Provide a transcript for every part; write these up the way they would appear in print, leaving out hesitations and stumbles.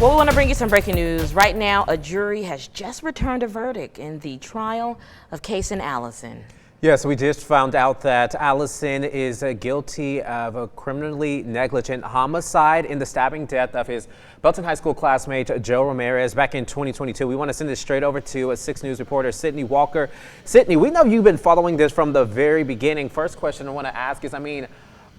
Well, we want to bring you some breaking news. Right now, a jury has just returned a verdict in the trial of Caysen Allison. Yes, we just found out that Allison is guilty of a criminally negligent homicide in the stabbing death of his Belton High School classmate Joe Ramirez back in 2022. We want to send this straight over to 6 News reporter Sydney Walker. Sydney, we know you've been following this from the very beginning. First question I want to ask is,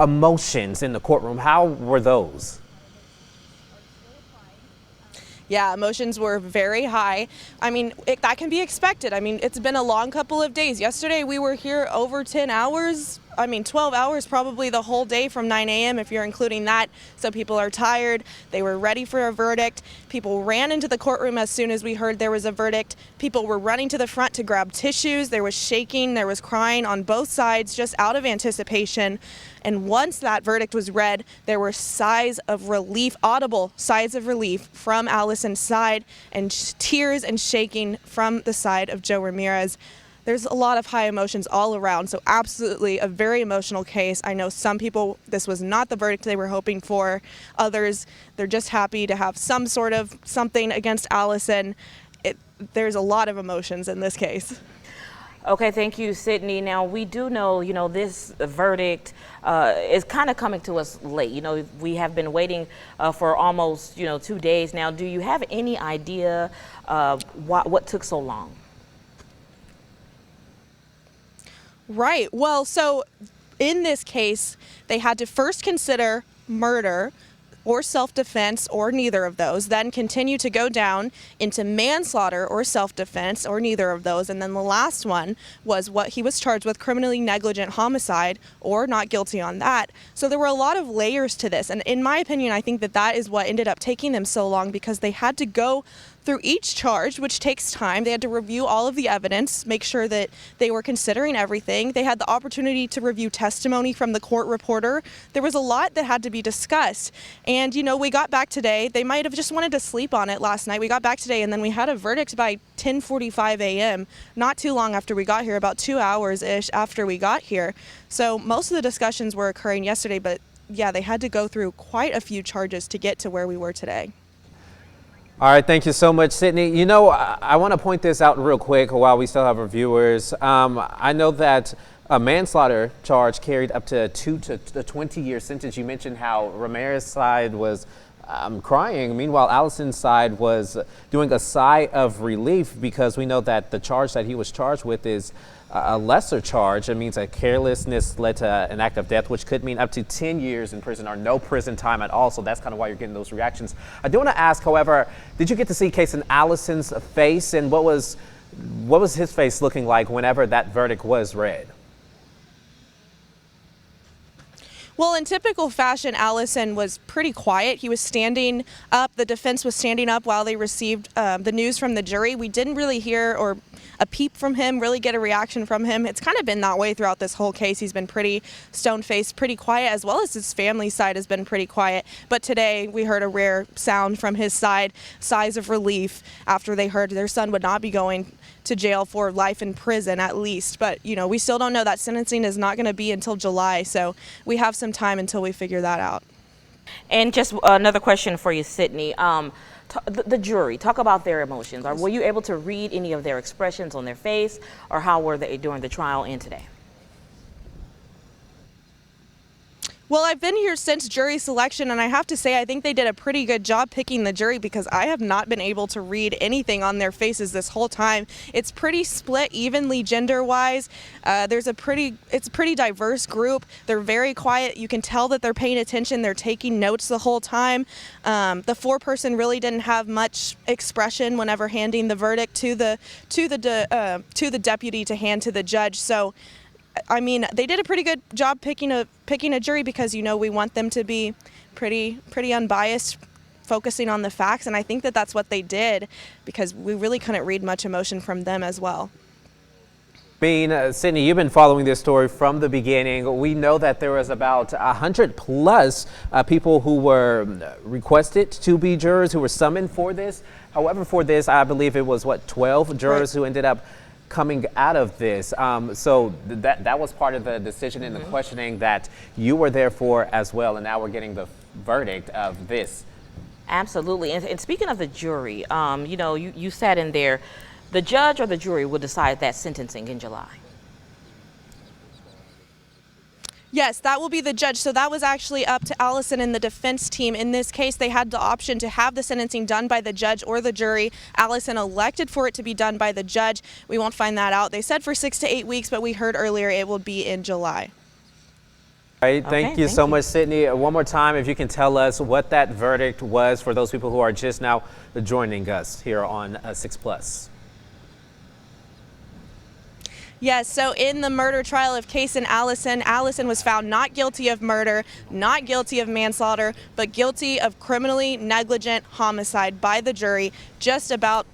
emotions in the courtroom, how were those? Yeah, emotions were very high. That can be expected. It's been a long couple of days. Yesterday we were here over 10 hours. 12 hours probably the whole day from 9 a.m. if you're including that. So people are tired. They were ready for a verdict. People ran into the courtroom as soon as we heard there was a verdict. People were running to the front to grab tissues. There was shaking, there was crying on both sides just out of anticipation. And once that verdict was read, there were sighs of relief, audible sighs of relief from Allison's side and tears and shaking from the side of Joe Ramirez. There's a lot of high emotions all around, so absolutely a very emotional case. I know some people, this was not the verdict they were hoping for. Others, they're just happy to have some sort of something against Allison. There's a lot of emotions in this case. Okay, thank you, Sydney. Now, we do know, this verdict is kind of coming to us late. We have been waiting for almost, 2 days now. Do you have any idea what took so long? Right. Well, so in this case, they had to first consider murder or self-defense or neither of those, then continue to go down into manslaughter or self-defense or neither of those. And then the last one was what he was charged with, criminally negligent homicide or not guilty on that. So there were a lot of layers to this. And in my opinion, I think that is what ended up taking them so long, because they had to go through each charge, which takes time. They had to review all of the evidence, make sure that they were considering everything. They had the opportunity to review testimony from the court reporter. There was a lot that had to be discussed. And, we got back today. They might have just wanted to sleep on it last night. We got back today, and then we had a verdict by 10:45 a.m., not too long after we got here, about 2 hours-ish after we got here. So most of the discussions were occurring yesterday, but yeah, they had to go through quite a few charges to get to where we were today. All right, thank you so much, Sydney. I want to point this out real quick while we still have our viewers. I know that a manslaughter charge carried up to 2 to 20-year sentence. You mentioned how Ramirez's side was crying. Meanwhile, Allison's side was doing a sigh of relief, because we know that the charge that he was charged with is a lesser charge. It means that carelessness led to an act of death, which could mean up to 10 years in prison or no prison time at all. So that's kind of why you're getting those reactions. I do want to ask, however, did you get to see Caysen Allison's face, and what was his face looking like whenever that verdict was read? Well, in typical fashion, Allison was pretty quiet. He was standing up. The defense was standing up while they received the news from the jury. We didn't really hear or a peep from him, really get a reaction from him. It's kind of been that way throughout this whole case. He's been pretty stone-faced, pretty quiet, as well as his family side has been pretty quiet. But today we heard a rare sound from his side, sighs of relief after they heard their son would not be going to jail for life in prison at least. But, we still don't know. That sentencing is not going to be until July, so we have some time until we figure that out. And just another question for you, Sydney. The jury, talk about their emotions. Were you able to read any of their expressions on their face, or how were they during the trial and today? Well, I've been here since jury selection, and I have to say I think they did a pretty good job picking the jury, because I have not been able to read anything on their faces this whole time. It's pretty split evenly gender-wise. It's a pretty diverse group. They're very quiet. You can tell that they're paying attention. They're taking notes the whole time. The foreperson really didn't have much expression whenever handing the verdict to the deputy to hand to the judge. So they did a pretty good job picking a jury, because, we want them to be pretty unbiased, focusing on the facts. And I think that that's what they did, because we really couldn't read much emotion from them as well. Sydney, you've been following this story from the beginning. We know that there was about 100 plus people who were requested to be jurors, who were summoned for this. However, for this, I believe it was 12 jurors who ended up coming out of this. So that was part of the decision and the questioning that you were there for as well. And now we're getting the verdict of this. Absolutely. And speaking of the jury, you know, you sat in there. The judge or the jury will decide that sentencing in July. Yes, that will be the judge. So that was actually up to Allison and the defense team. In this case, they had the option to have the sentencing done by the judge or the jury. Allison elected for it to be done by the judge. We won't find that out. They said for 6 to 8 weeks, but we heard earlier it will be in July. All right, thank you so much, Sydney. One more time, if you can tell us what that verdict was for those people who are just now joining us here on 6 Plus. Yes, so in the murder trial of Caysen Allison, Allison was found not guilty of murder, not guilty of manslaughter, but guilty of criminally negligent homicide by the jury just about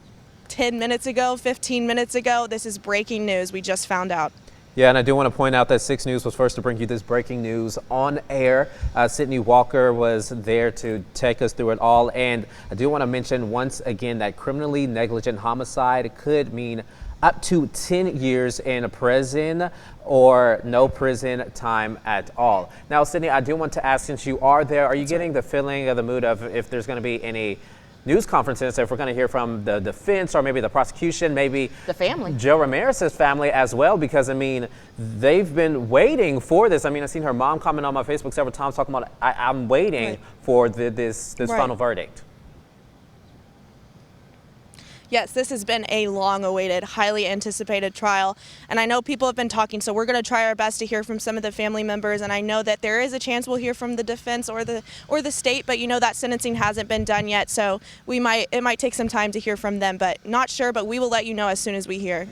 10 minutes ago, 15 minutes ago. This is breaking news. We just found out. Yeah, and I do want to point out that 6 News was first to bring you this breaking news on air. Sydney Walker was there to take us through it all. And I do want to mention once again that criminally negligent homicide could mean up to 10 years in prison or no prison time at all. Now, Sydney, I do want to ask, since you are there, are you getting the feeling of the mood of if there's going to be any news conferences, if we're going to hear from the defense or maybe the prosecution, maybe the family, Joe Ramirez's family as well, because I mean, they've been waiting for this. I mean, I've seen her mom comment on my Facebook several times talking about, I'm waiting for this final verdict. Yes, this has been a long-awaited, highly anticipated trial, and I know people have been talking, so we're going to try our best to hear from some of the family members, and I know that there is a chance we'll hear from the defense or the state, but you know that sentencing hasn't been done yet, so it might take some time to hear from them, but not sure, but we will let you know as soon as we hear.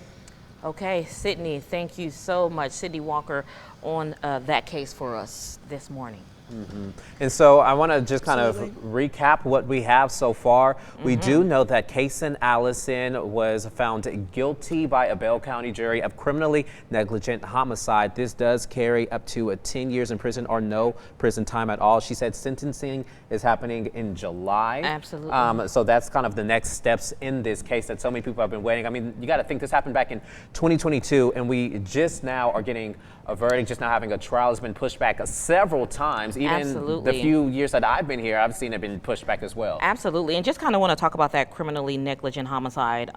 Okay, Sydney, thank you so much. Sydney Walker on that case for us this morning. Mm-hmm. And so I want to just kind of recap what we have so far. We do know that Caysen Allison was found guilty by a Bell County jury of criminally negligent homicide. This does carry up to 10 years in prison or no prison time at all. She said sentencing is happening in July. Absolutely. So that's kind of the next steps in this case that so many people have been waiting. I mean, you got to think this happened back in 2022, and we just now are getting a verdict, just now having a trial. Has been pushed back several times. Even the few years that I've been here, I've seen it been pushed back as well. Absolutely. And just kind of want to talk about that criminally negligent homicide.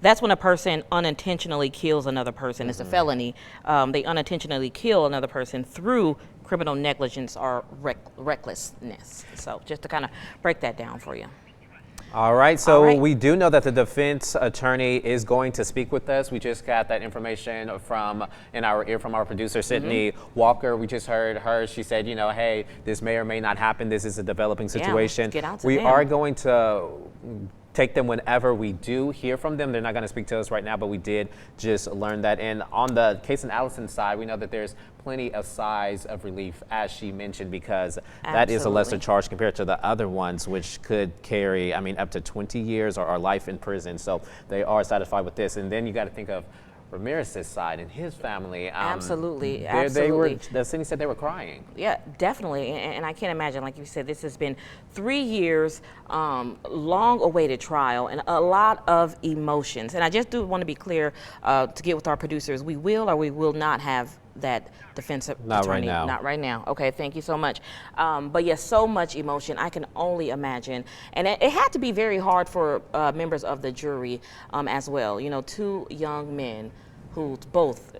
That's when a person unintentionally kills another person. It's a felony. They unintentionally kill another person through criminal negligence or recklessness. So just to kind of break that down for you. All right, so we do know that the defense attorney is going to speak with us. We just got that information from our producer, Sydney Walker. We just heard her. She said, you know, hey, this may or may not happen. This is a developing situation. Get out to we them. are going to take them whenever we do hear from them. They're not going to speak to us right now, but we did just learn that. And on the Caysen Allison side, we know that there's plenty of sighs of relief, as she mentioned, because that is a lesser charge compared to the other ones, which could carry, I mean, up to 20 years or life in prison. So they are satisfied with this. And then you got to think of Ramirez's side and his family. Absolutely. Sydney said they were crying. Yeah, definitely. And I can't imagine, like you said, this has been 3 years, long-awaited trial, and a lot of emotions. And I just do want to be clear to get with our producers. We will or we will not have that defense attorney. Not right now. Not right now. Okay, thank you so much. But yes, so much emotion. I can only imagine. And it had to be very hard for members of the jury as well. You know, 2 young men who both,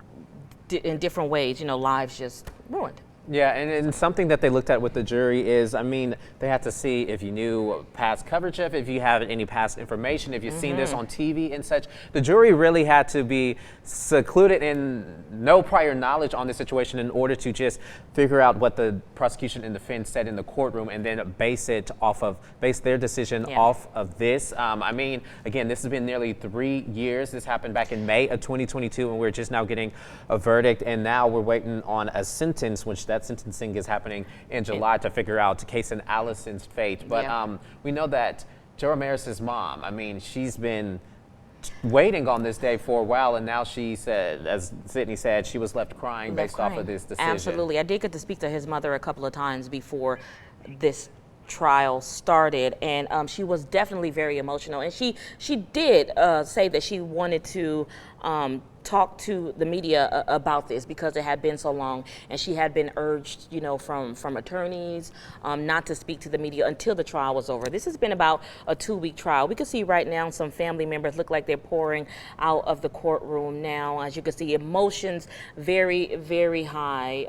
in different ways, you know, lives just ruined. Yeah, and something that they looked at with the jury is, I mean, they had to see if you knew past coverage of, if you have any past information, if you've seen this on TV and such. The jury really had to be secluded in no prior knowledge on this situation in order to just figure out what the prosecution and defense said in the courtroom and then base their decision off of this. I mean, again, this has been nearly 3 years. This happened back in May of 2022, and we're just now getting a verdict, and now we're waiting on a sentence, which that sentencing is happening in July to figure out Caysen Allison's fate. But we know that Joe Ramirez's mom, I mean, she's been waiting on this day for a while, and now she said, as Sydney said, she was left crying based off of this decision. Absolutely. I did get to speak to his mother a couple of times before this trial started, and she was definitely very emotional, and she did say that she wanted to talk to the media about this because it had been so long, and she had been urged, you know, from attorneys not to speak to the media until the trial was over. This has been about a 2-week trial. We can see right now some family members look like they're pouring out of the courtroom now. As you can see, emotions very, very high,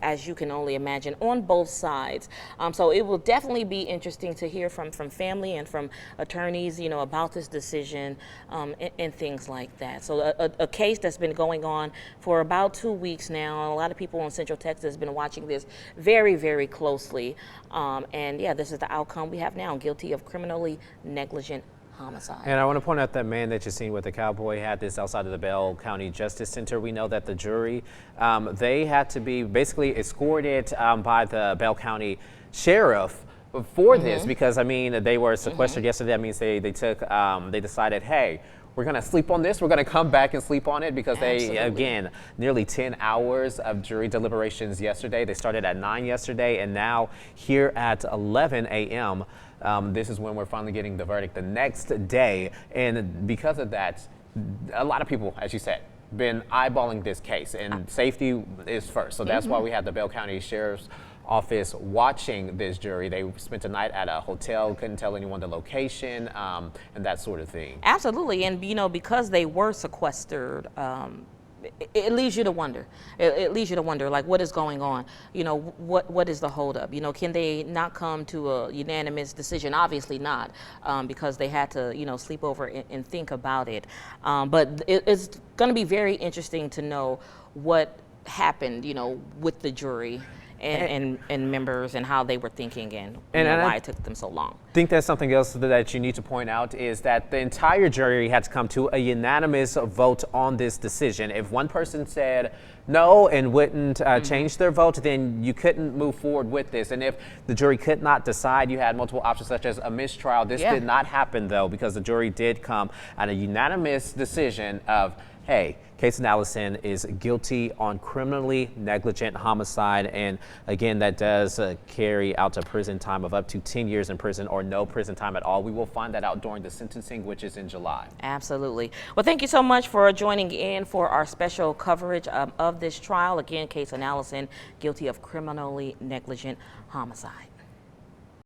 as you can only imagine, on both sides. So it will definitely be interesting to hear from family and from attorneys, you know, about this decision and things like that. So a case that's been going on for about 2 weeks now. A lot of people in Central Texas have been watching this very, very closely. And yeah, this is the outcome we have now, guilty of criminally negligent homicide. And I want to point out that man that you're seeing with the cowboy hat this outside of the Bell County Justice Center. We know that the jury, they had to be basically escorted by the Bell County Sheriff for this because, I mean, they were sequestered yesterday. That means they took, they decided, hey, we're going to sleep on this. We're going to come back and sleep on it because they, again, nearly 10 hours of jury deliberations yesterday. They started at 9 yesterday, and now here at 11 a.m., this is when we're finally getting the verdict the next day. And because of that, a lot of people, as you said, been eyeballing this case, and safety is first. So that's why we had the Bell County Sheriff's Office watching this jury. They spent the night at a hotel, couldn't tell anyone the location, and that sort of thing. Absolutely, and you know, because they were sequestered, it leads you to wonder. It leads you to wonder, like, what is going on? You know, what is the holdup? You know, can they not come to a unanimous decision? Obviously not, because they had to, you know, sleep over and think about it. But it's going to be very interesting to know what happened, you know, with the jury and members and how they were thinking and why it took them so long. I think that's something else that you need to point out is that the entire jury had to come to a unanimous vote on this decision. If one person said no and wouldn't change their vote, then you couldn't move forward with this. And if the jury could not decide, you had multiple options such as a mistrial. This did not happen, though, because the jury did come at a unanimous decision of, hey, Caysen Allison is guilty on criminally negligent homicide. And again, that does carry out a prison time of up to 10 years in prison or no prison time at all. We will find that out during the sentencing, which is in July. Absolutely. Well, thank you so much for joining in for our special coverage of this trial. Again, Caysen Allison, guilty of criminally negligent homicide.